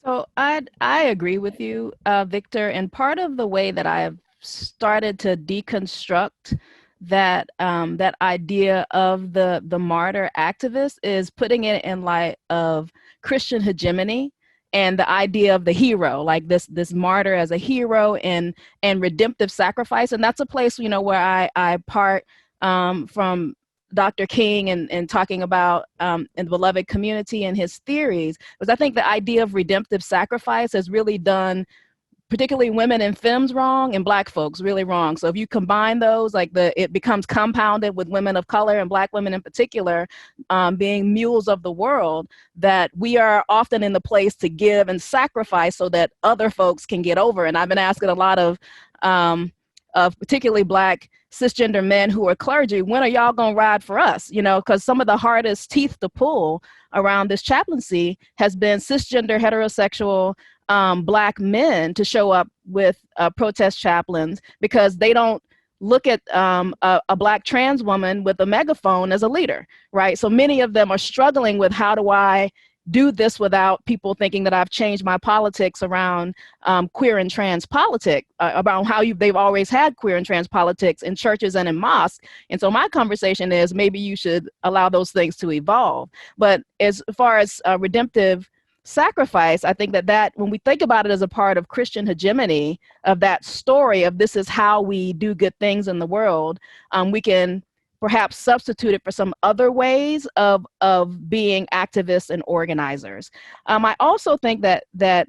So I agree with you, Victor. And part of the way that I have started to deconstruct that that idea of the martyr activist is putting it in light of Christian hegemony and the idea of the hero, like this martyr as a hero and redemptive sacrifice. And that's a place, where I part from Dr. King and talking about in the beloved community and his theories, because I think the idea of redemptive sacrifice has really done particularly women in femmes wrong and Black folks really wrong. So if you combine those, it becomes compounded with women of color and Black women in particular being mules of the world, that we are often in the place to give and sacrifice so that other folks can get over. And I've been asking a lot of particularly Black cisgender men who are clergy, when are y'all gonna ride for us? Because some of the hardest teeth to pull around this chaplaincy has been cisgender, heterosexual, Black men to show up with protest chaplains, because they don't look at a Black trans woman with a megaphone as a leader, right? So many of them are struggling with, how do I do this without people thinking that I've changed my politics around queer and trans politics, about how they've always had queer and trans politics in churches and in mosques. And so my conversation is, maybe you should allow those things to evolve. But as far as redemptive sacrifice, I think that when we think about it as a part of Christian hegemony, of that story of this is how we do good things in the world, we can perhaps substitute it for some other ways of being activists and organizers. I also think that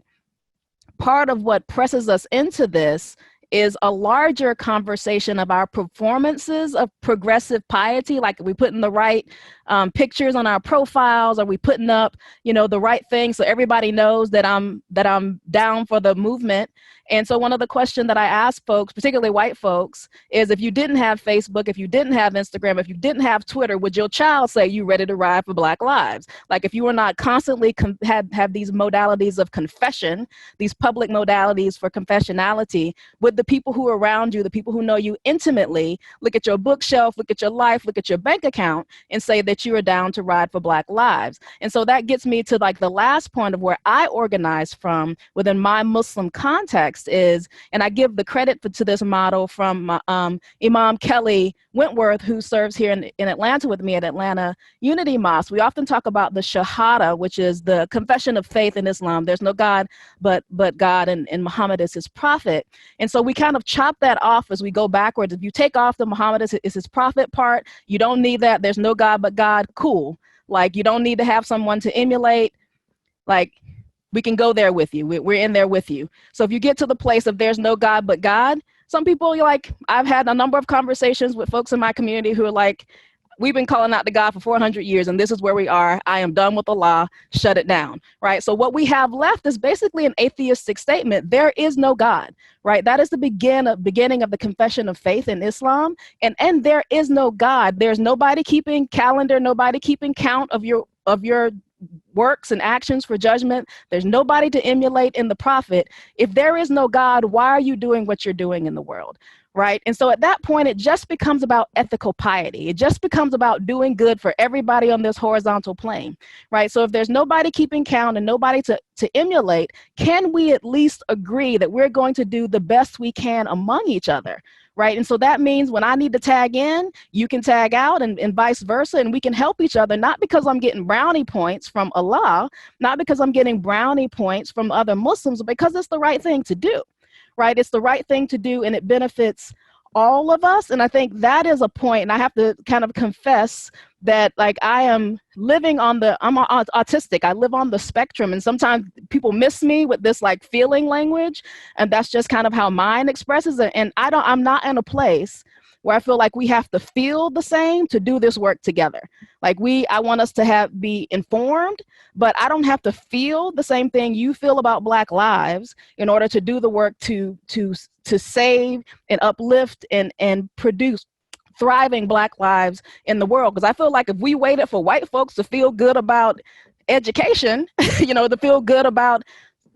part of what presses us into this is a larger conversation of our performances of progressive piety. Like, are we putting the right pictures on our profiles? Are we putting up, the right things so everybody knows that I'm down for the movement? And so one of the questions that I ask folks, particularly white folks, is, if you didn't have Facebook, if you didn't have Instagram, if you didn't have Twitter, would your child say you ready to ride for Black lives? Like, if you were not constantly have these modalities of confession, these public modalities for confessionality, would the people who are around you, the people who know you intimately, look at your bookshelf, look at your life, look at your bank account, and say that you are down to ride for Black lives? And so that gets me to like the last point of where I organize from within my Muslim context is, and I give the credit to this model from Imam Kelly Wentworth, who serves here in Atlanta with me at Atlanta Unity Mosque. We often talk about the Shahada, which is the confession of faith in Islam. There's no God but God, and Muhammad is his prophet. And so we kind of chop that off as we go backwards. If you take off the Muhammad is his prophet part, you don't need that. There's no God but God. Cool. Like, you don't need to have someone to emulate. Like, we can go there with you. We're in there with you. So if you get to the place of there's no God but God, some people, I've had a number of conversations with folks in my community who are like, we've been calling out to God for 400 years, and this is where we are. I am done with the law. Shut it down, right? So what we have left is basically an atheistic statement. There is no God, right? That is the beginning of the confession of faith in Islam. And there is no God. There's nobody keeping calendar, nobody keeping count of your works and actions for judgment. There's nobody to emulate in the prophet. If there is no God, why are you doing what you're doing in the world? Right. And so at that point, it just becomes about ethical piety. It just becomes about doing good for everybody on this horizontal plane. Right. So if there's nobody keeping count and nobody to emulate, can we at least agree that we're going to do the best we can among each other? Right. And so that means when I need to tag in, you can tag out, and vice versa. And we can help each other, not because I'm getting brownie points from Allah, not because I'm getting brownie points from other Muslims, but because it's the right thing to do. Right. It's the right thing to do, and it benefits all of us. And I think that is a point, and I have to kind of confess that, like, I'm autistic. I live on the spectrum, and sometimes people miss me with this like feeling language, and that's just kind of how mine expresses it. And I'm not in a place where I feel like we have to feel the same to do this work together. Like, I want us to be informed, but I don't have to feel the same thing you feel about Black lives in order to do the work to save and uplift and produce thriving Black lives in the world. Because I feel like if we waited for white folks to feel good about education, to feel good about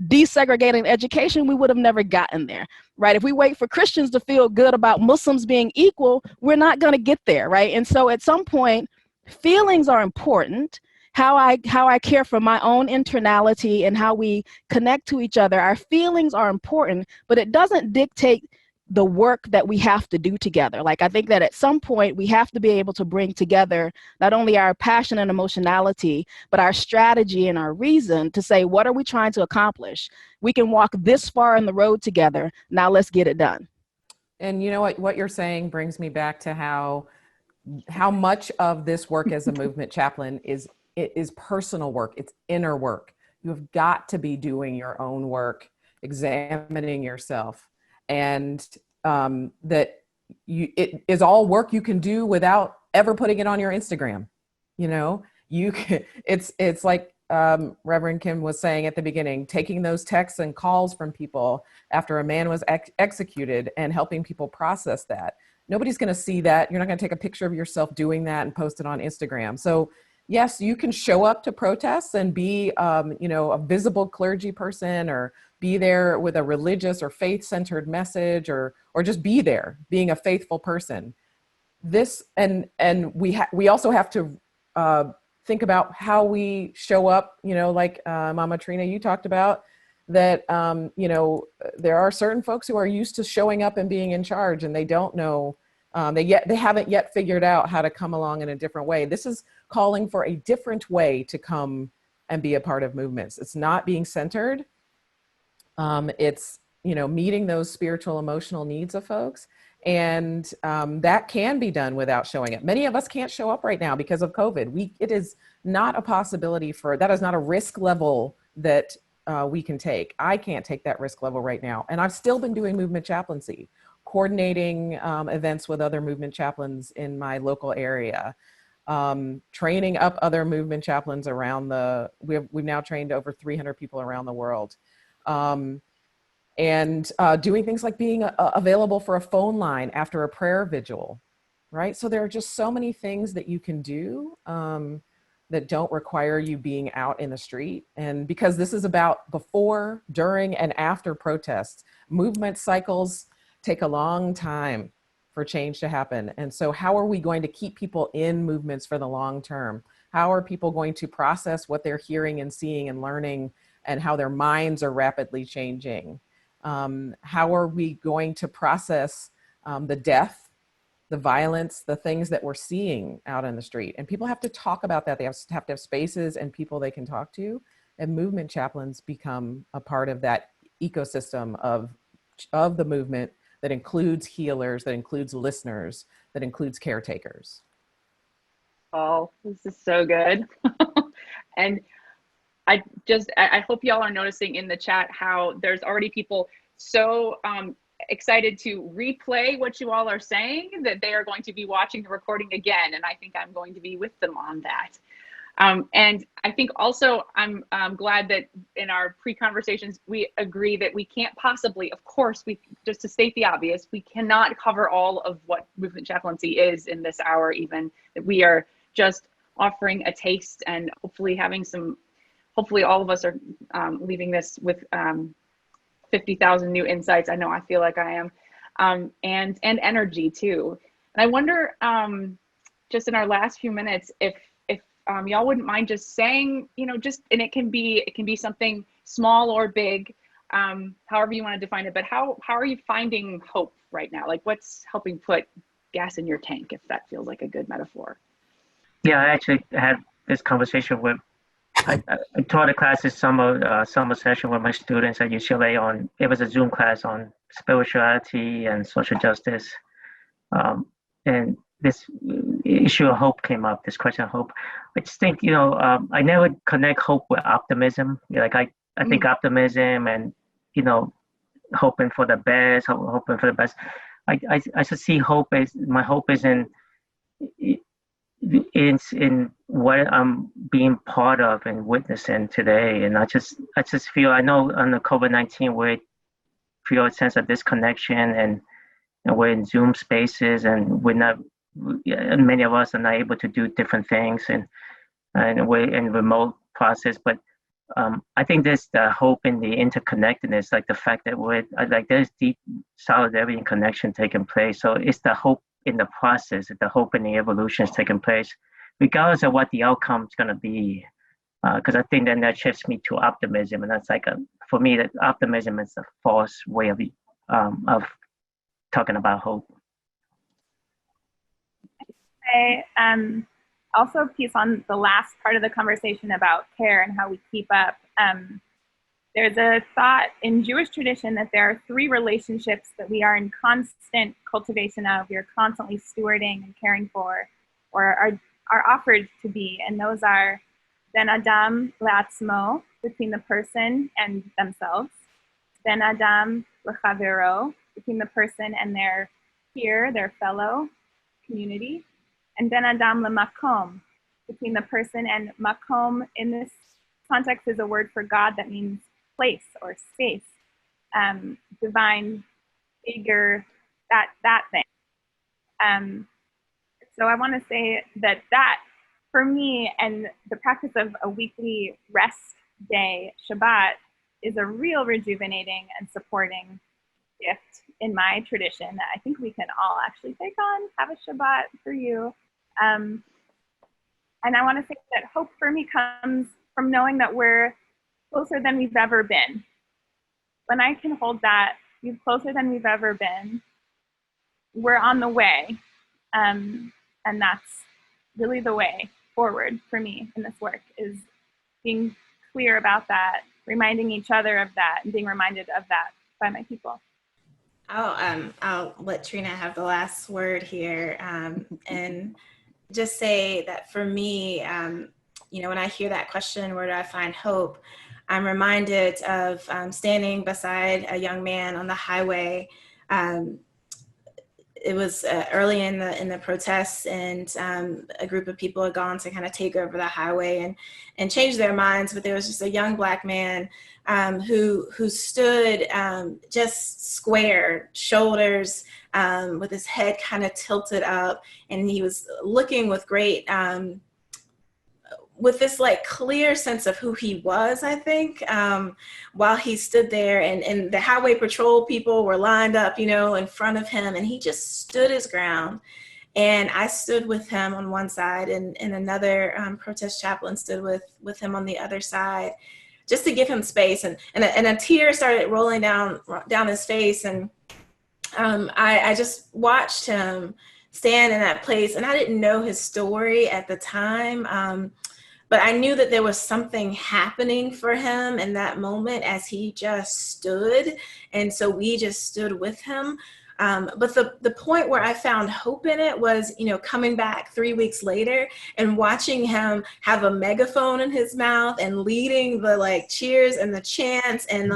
desegregating education, we would have never gotten there, right? If we wait for Christians to feel good about Muslims being equal, we're not going to get there, right? And so at some point, feelings are important. How I care for my own internality and how we connect to each other, our feelings are important, but it doesn't dictate the work that we have to do together. Like, I think that at some point we have to be able to bring together not only our passion and emotionality, but our strategy and our reason to say, what are we trying to accomplish? We can walk this far in the road together. Now let's get it done. And you know what you're saying brings me back to how much of this work as a movement chaplain is personal work. It's inner work. You have got to be doing your own work, examining yourself. And that it is all work you can do without ever putting it on your Instagram. It's like Reverend Kim was saying at the beginning, taking those texts and calls from people after a man was executed and helping people process that. Nobody's going to see that. You're not going to take a picture of yourself doing that and post it on Instagram. So yes, you can show up to protests and be, you know, a visible clergy person, or be there with a religious or faith-centered message, or just be there, being a faithful person. This, and we also have to think about how we show up, you know, like Mama Trina, you talked about that, you know, there are certain folks who are used to showing up and being in charge, and they don't know, they haven't yet figured out how to come along in a different way. This is calling for a different way to come and be a part of movements. It's not being centered. It's, you know, meeting those spiritual, emotional needs of folks. And that can be done without showing up. Many of us can't show up right now because of COVID. It is not a possibility that is not a risk level that we can take. I can't take that risk level right now. And I've still been doing movement chaplaincy, coordinating events with other movement chaplains in my local area, training up other movement chaplains around we've now trained over 300 people around the world. And doing things like being available for a phone line after a prayer vigil, right? So there are just so many things that you can do that don't require you being out in the street. And because this is about before, during, and after protests, movement cycles take a long time for change to happen. And so how are we going to keep people in movements for the long term? How are people going to process what they're hearing and seeing and learning, and how their minds are rapidly changing? How are we going to process the death, the violence, the things that we're seeing out in the street? And people have to talk about that. They have to have spaces and people they can talk to. And movement chaplains become a part of that ecosystem of the movement that includes healers, that includes listeners, that includes caretakers. Oh, this is so good. And I hope y'all are noticing in the chat how there's already people so excited to replay what you all are saying that they are going to be watching the recording again. And I think I'm going to be with them on that. And I think also I'm glad that in our pre-conversations, we agree that we can't possibly, of course, just to state the obvious, we cannot cover all of what movement chaplaincy is in this hour, even that we are just offering a taste, and hopefully all of us are leaving this with 50,000 new insights. I know I feel like I am, and energy too. And I wonder, just in our last few minutes, if y'all wouldn't mind just saying, you know, and it can be something small or big, however you want to define it. But how are you finding hope right now? Like, what's helping put gas in your tank, if that feels like a good metaphor? Yeah, I actually had this conversation with. I taught a class this summer session with my students at UCLA it was a Zoom class on spirituality and social justice. And this issue of hope came up, this question of hope. I just think, you know, I never connect hope with optimism. Like I think optimism and, you know, hoping for the best, hoping for the best. I should see my hope is in what I'm being part of and witnessing today. And I just feel, I know on the COVID-19 we feel a sense of disconnection, and we're in Zoom spaces, and many of us are not able to do different things, and we're in remote process. But I think there's the hope in the interconnectedness, like the fact that there's deep solidarity and connection taking place. So it's the hope in the process, the hope in the evolution is taking place, regardless of what the outcome is going to be. Because I think then that shifts me to optimism, and that's for me, that optimism is a false way of talking about hope. Also a piece on the last part of the conversation about care and how we keep up. There's a thought in Jewish tradition that there are 3 relationships that we are in constant cultivation of, we are constantly stewarding and caring for, or are offered to be, and those are Ben Adam Le'atzmo, between the person and themselves, Ben Adam L'Chavero, between the person and their peer, their fellow community, and Ben Adam L'Makom, between the person and Makom in this context is a word for God that means place or space, divine figure, that thing. So I want to say that for me, and the practice of a weekly rest day, Shabbat, is a real rejuvenating and supporting gift in my tradition that I think we can all actually take on. Have a Shabbat for you. And I want to say that hope for me comes from knowing that we're closer than we've ever been. When I can hold that, we're closer than we've ever been, we're on the way. And that's really the way forward for me in this work, is being clear about that, reminding each other of that, and being reminded of that by my people. I'll let Trina have the last word here, and just say that for me, when I hear that question, where do I find hope? I'm reminded of standing beside a young man on the highway. It was early in the protests, and a group of people had gone to kind of take over the highway and change their minds. But there was just a young Black man who stood just square, shoulders, with his head kind of tilted up, and he was looking with great, with this like clear sense of who he was, I think, while he stood there, and the highway patrol people were lined up, in front of him, and he just stood his ground. And I stood with him on one side, and another protest chaplain stood with him on the other side, just to give him space. And a tear started rolling down his face, and I just watched him stand in that place. And I didn't know his story at the time, but I knew that there was something happening for him in that moment as he just stood. And so we just stood with him. But the point where I found hope in it was, coming back 3 weeks later and watching him have a megaphone in his mouth and leading the cheers and the chants, and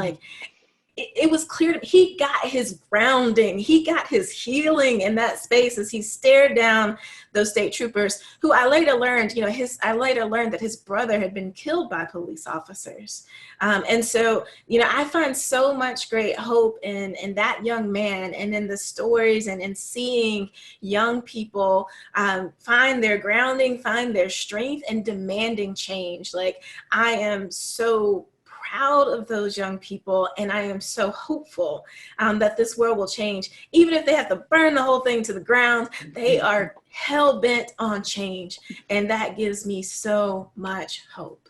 it was clear to me, he got his grounding, he got his healing in that space as he stared down those state troopers, who I later learned, that his brother had been killed by police officers. And so, I find so much great hope in that young man, and in the stories, and in seeing young people find their grounding, find their strength, and demanding change. I am so proud of those young people, and I am so hopeful that this world will change. Even if they have to burn the whole thing to the ground, they are hell-bent on change, and that gives me so much hope.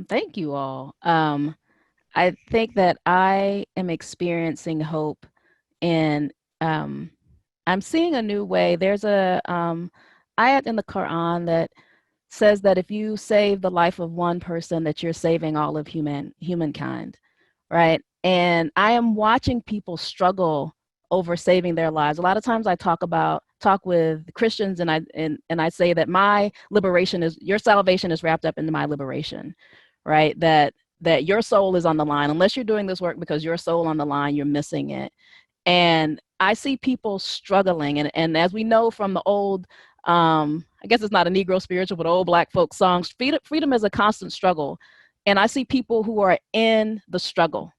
Thank you all. I think that I am experiencing hope, and I'm seeing a new way. There's a ayat in the Quran that says that if you save the life of one person, that you're saving all of humankind, right? And I am watching people struggle over saving their lives. A lot of times I talk with Christians, and I say that my liberation is, your salvation is wrapped up in my liberation, right? That your soul is on the line. Unless you're doing this work because your soul on the line, you're missing it. And I see people struggling, and as we know from the old, I guess it's not a Negro spiritual, but old Black folk songs, freedom is a constant struggle. And I see people who are in the struggle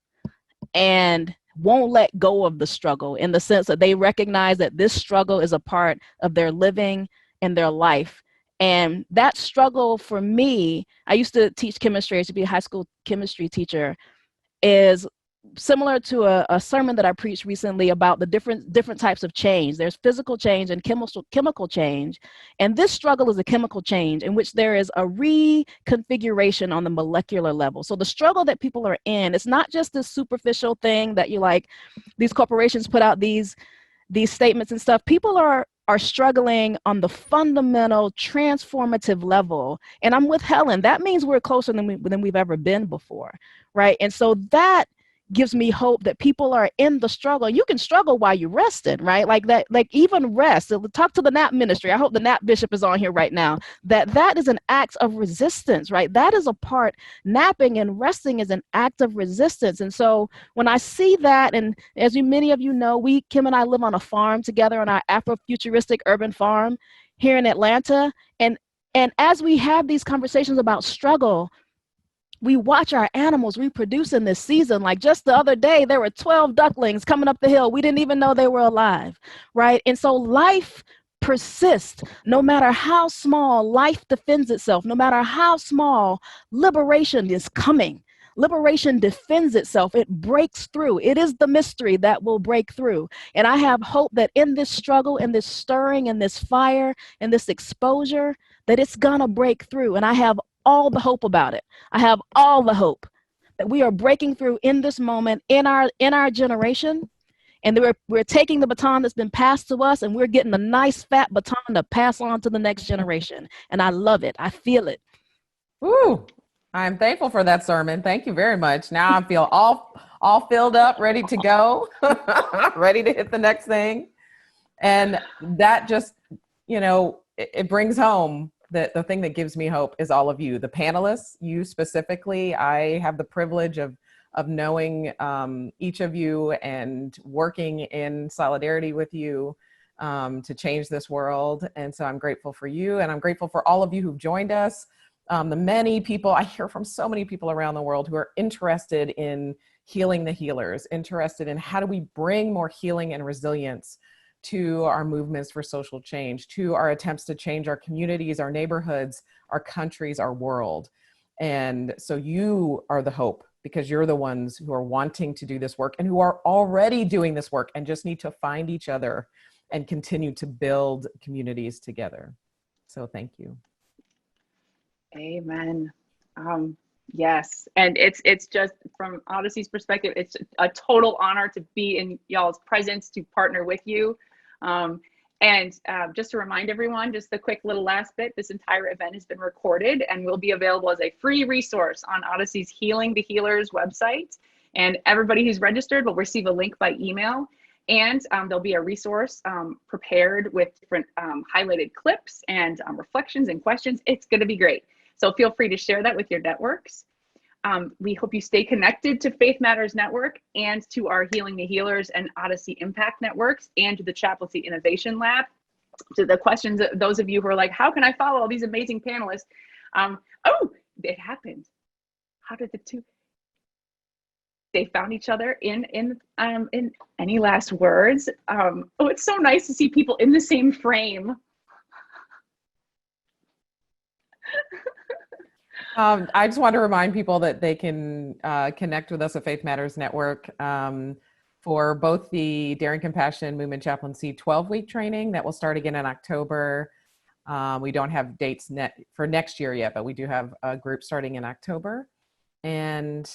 and won't let go of the struggle, in the sense that they recognize that this struggle is a part of their living and their life. And that struggle for me, I used to teach chemistry, I used to be a high school chemistry teacher, is similar to a sermon that I preached recently about the different types of change. There's physical change and chemical change. And this struggle is a chemical change in which there is a reconfiguration on the molecular level. So the struggle that people are in, it's not just this superficial thing that these corporations put out these statements and stuff. People are struggling on the fundamental transformative level. And I'm with Helen. That means we're closer than we've ever been before, right? And so that gives me hope that people are in the struggle. You can struggle while you're resting, right? Even rest. Talk to the nap ministry. I hope the nap bishop is on here right now. That is an act of resistance, right? That is a part. Napping and resting is an act of resistance. And so when I see that, and as many of you know, Kim and I live on a farm together, on our Afrofuturistic urban farm here in Atlanta. And as we have these conversations about struggle, we watch our animals reproduce in this season. Like just the other day, there were 12 ducklings coming up the hill. We didn't even know they were alive, right? And so life persist, no matter how small life defends itself, no matter how small, liberation is coming. Liberation defends itself. It breaks through. It is the mystery that will break through. And I have hope that in this struggle, in this stirring, in this fire, in this exposure, that it's gonna break through. And I have all the hope about it. I have all the hope that we are breaking through in this moment, in our generation. And we're taking the baton that's been passed to us, and we're getting a nice fat baton to pass on to the next generation. And I love it. I feel it. Ooh, I'm thankful for that sermon. Thank you very much. Now I feel all filled up, ready to go, ready to hit the next thing. And that just, it brings home that the thing that gives me hope is all of you, the panelists, you specifically. I have the privilege of knowing each of you and working in solidarity with you to change this world. And so I'm grateful for you, and I'm grateful for all of you who've joined us. The many people, I hear from so many people around the world who are interested in healing the healers, interested in how do we bring more healing and resilience to our movements for social change, to our attempts to change our communities, our neighborhoods, our countries, our world. And so you are the hope, because you're the ones who are wanting to do this work and who are already doing this work and just need to find each other and continue to build communities together. So thank you. Amen. Yes, and it's just, from Odyssey's perspective, it's a total honor to be in y'all's presence, to partner with you. And just to remind everyone, just the quick little last bit, this entire event has been recorded and will be available as a free resource on Odyssey's Healing the Healers website. And everybody who's registered will receive a link by email. And there'll be a resource prepared with different highlighted clips and reflections and questions. It's going to be great. So feel free to share that with your networks. We hope you stay connected to Faith Matters Network and to our Healing the Healers and Odyssey Impact networks and to the Chaplaincy Innovation Lab. To the questions, those of you who are like, how can I follow all these amazing panelists? Oh, it happened. How did the two? They found each other in any last words? Oh, it's so nice to see people in the same frame. I just want to remind people that they can connect with us at Faith Matters Network for both the Daring Compassion Movement Chaplaincy 12-week training that will start again in October. We don't have dates for next year yet, but we do have a group starting in October. And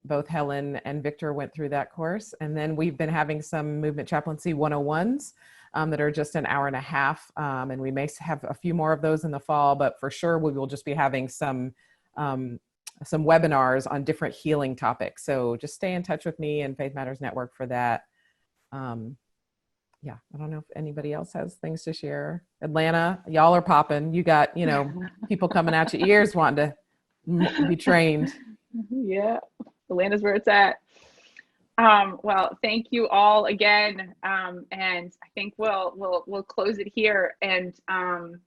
both Helen and Victor went through that course. And then we've been having some Movement Chaplaincy 101s that are just an hour and a half. And we may have a few more of those in the fall, but for sure we will just be having some webinars on different healing topics. So just stay in touch with me and Faith Matters Network for that. Yeah, I don't know if anybody else has things to share. Atlanta, y'all are popping. You got, people coming out your ears wanting to be trained. Yeah, Atlanta's where it's at. Well, thank you all again, and I think we'll close it here. And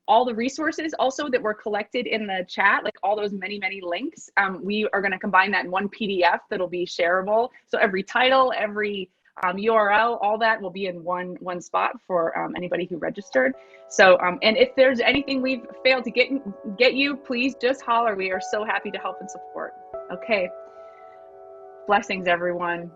all the resources also that were collected in the chat, like all those many links, we are going to combine that in one PDF that'll be shareable. So every title, every URL, all that will be in one spot for anybody who registered. So and if there's anything we've failed to get you, please just holler. We are so happy to help and support. Okay. Blessings, everyone.